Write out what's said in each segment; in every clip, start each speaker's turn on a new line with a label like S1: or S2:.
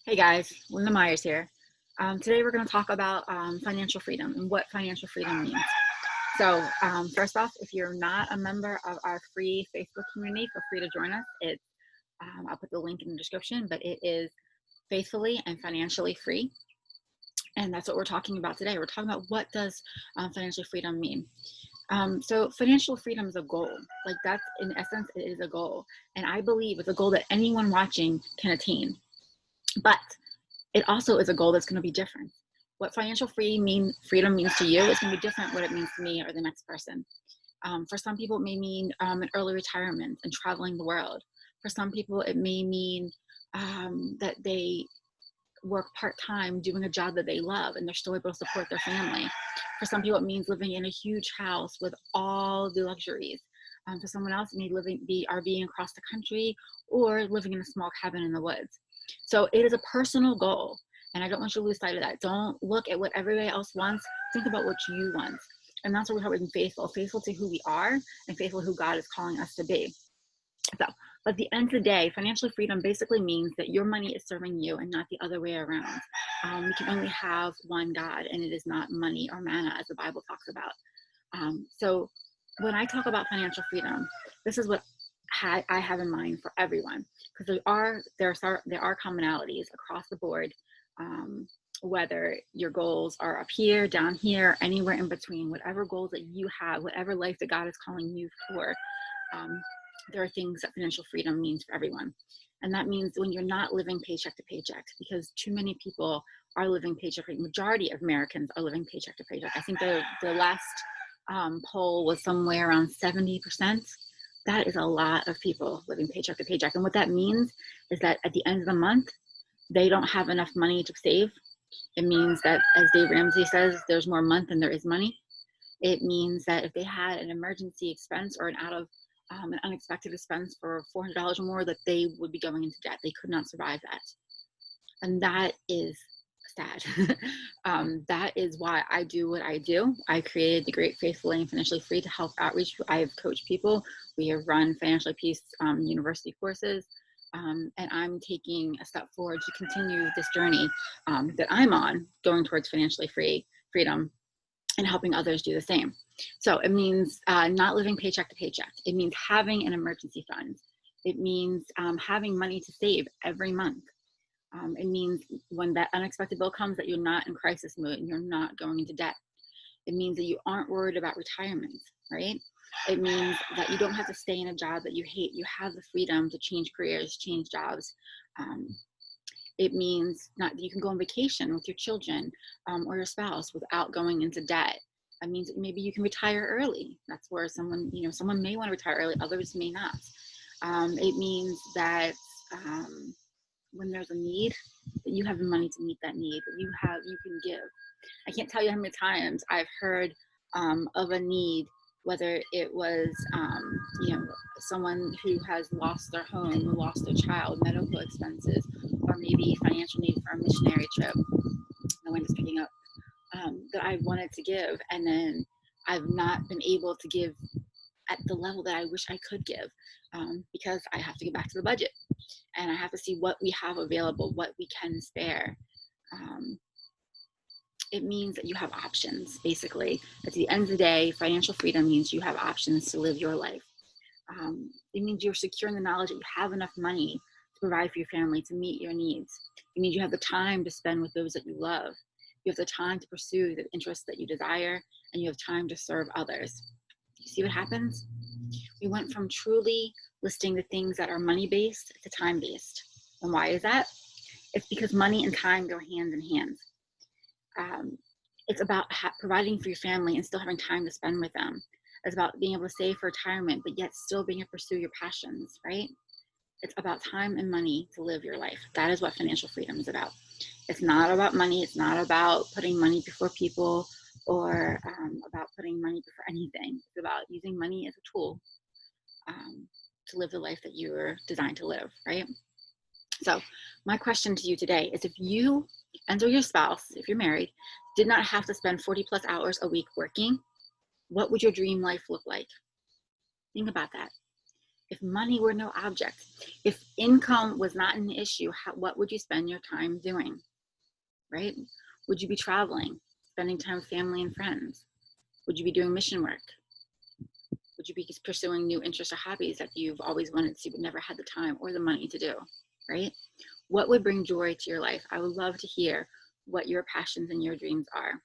S1: Hey guys, Linda Myers here. Today we're going to talk about financial freedom and what financial freedom means. So first off, if you're not a member of our free Facebook community, feel free to join us. I'll put the link in the description, but it is faithfully and financially free. And that's what we're talking about today. We're talking about what does financial freedom mean. So financial freedom is a goal. Like that's in essence, it is a goal. And I believe it's a goal that anyone watching can attain. But it also is a goal that's going to be different. What financial freedom means to you is going to be different what it means to me or the next person. For some people, it may mean an early retirement and traveling the world. For some people, it may mean that they work part-time doing a job that they love and they're still able to support their family. For some people, it means living in a huge house with all the luxuries. For someone else, it may be RVing across the country or living in a small cabin in the woods. So it is a personal goal, and I don't want you to lose sight of that. Don't look at what everybody else wants. Think about what you want. And that's what we're being faithful to who we are and faithful to who God is calling us to be. So, but at the end of the day, financial freedom basically means that your money is serving you and not the other way around. We can only have one God, and it is not money or manna, as the Bible talks about. So when I talk about financial freedom, this is what I have in mind for everyone, because there are commonalities across the board, whether your goals are up here, down here, anywhere in between, whatever goals that you have, whatever life that God is calling you for, there are things that financial freedom means for everyone. And that means when you're not living paycheck to paycheck, because too many people are living paycheck, the majority of Americans are living paycheck to paycheck. I think the last poll was somewhere around 70%. That is a lot of people living paycheck to paycheck. And what that means is that at the end of the month, they don't have enough money to save. It means that, as Dave Ramsey says, there's more month than there is money. It means that if they had an emergency expense or an unexpected expense for $400 or more, that they would be going into debt. They could not survive that. And that is sad. That is why I do what I do. I created the Great Faithfully and Financially Free to help outreach. I have coached people. We have run Financially Peace university courses. And I'm taking a step forward to continue this journey that I'm on, going towards financially freedom and helping others do the same. So it means not living paycheck to paycheck. It means having an emergency fund. It means having money to save every month. It means when that unexpected bill comes that you're not in crisis mode and you're not going into debt. It means that you aren't worried about retirement, right? It means that you don't have to stay in a job that you hate. You have the freedom to change careers, change jobs. It means not that you can go on vacation with your children or your spouse without going into debt. It means that maybe you can retire early. That's where someone may want to retire early, others may not. It means that when there's a need, that you have the money to meet that need, that you can give. I can't tell you how many times I've heard of a need, whether it was someone who has lost their home, who lost their child, medical expenses, or maybe financial need for a missionary trip. The wind is picking up. That I wanted to give, and then I've not been able to give at the level that I wish I could give, because I have to get back to the budget and I have to see what we have available, what we can spare. It means that you have options. Basically, at the end of the day, financial freedom means you have options to live your life. It means you're secure in the knowledge that you have enough money to provide for your family, to meet your needs. It means you have the time to spend with those that you love. You have the time to pursue the interests that you desire, and you have time to serve others. You see what happens? We went from truly listing the things that are money-based to time-based. And why is that? It's because money and time go hand in hand. It's about providing for your family and still having time to spend with them. It's about being able to save for retirement, but yet still being able to pursue your passions, right? It's about time and money to live your life. That is what financial freedom is about. It's not about money. It's not about putting money before people or about putting money before anything. It's about using money as a tool to live the life that you were designed to live, right? So my question to you today is, if you and or your spouse, if you're married, did not have to spend 40 plus hours a week working, what would your dream life look like? Think about that. If money were no object, if income was not an issue, what would you spend your time doing, right? Would you be traveling, spending time with family and friends? Would you be doing mission work? Would you be pursuing new interests or hobbies that you've always wanted to but never had the time or the money to do, right? What would bring joy to your life? I would love to hear what your passions and your dreams are.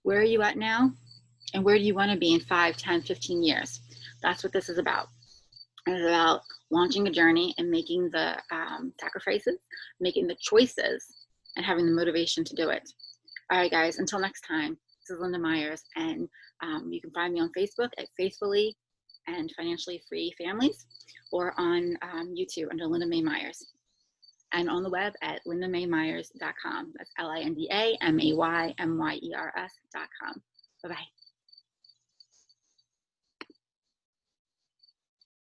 S1: Where are you at now? And where do you want to be in 5, 10, 15 years? That's what this is about. It's about launching a journey and making the sacrifices, making the choices, and having the motivation to do it. All right, guys, until next time, this is Linda Myers, and you can find me on Facebook at Faithfully and Financially Free Families, or on YouTube under Linda May Myers, and on the web at lindamaymyers.com. That's LindaMaymyers.com. Bye-bye.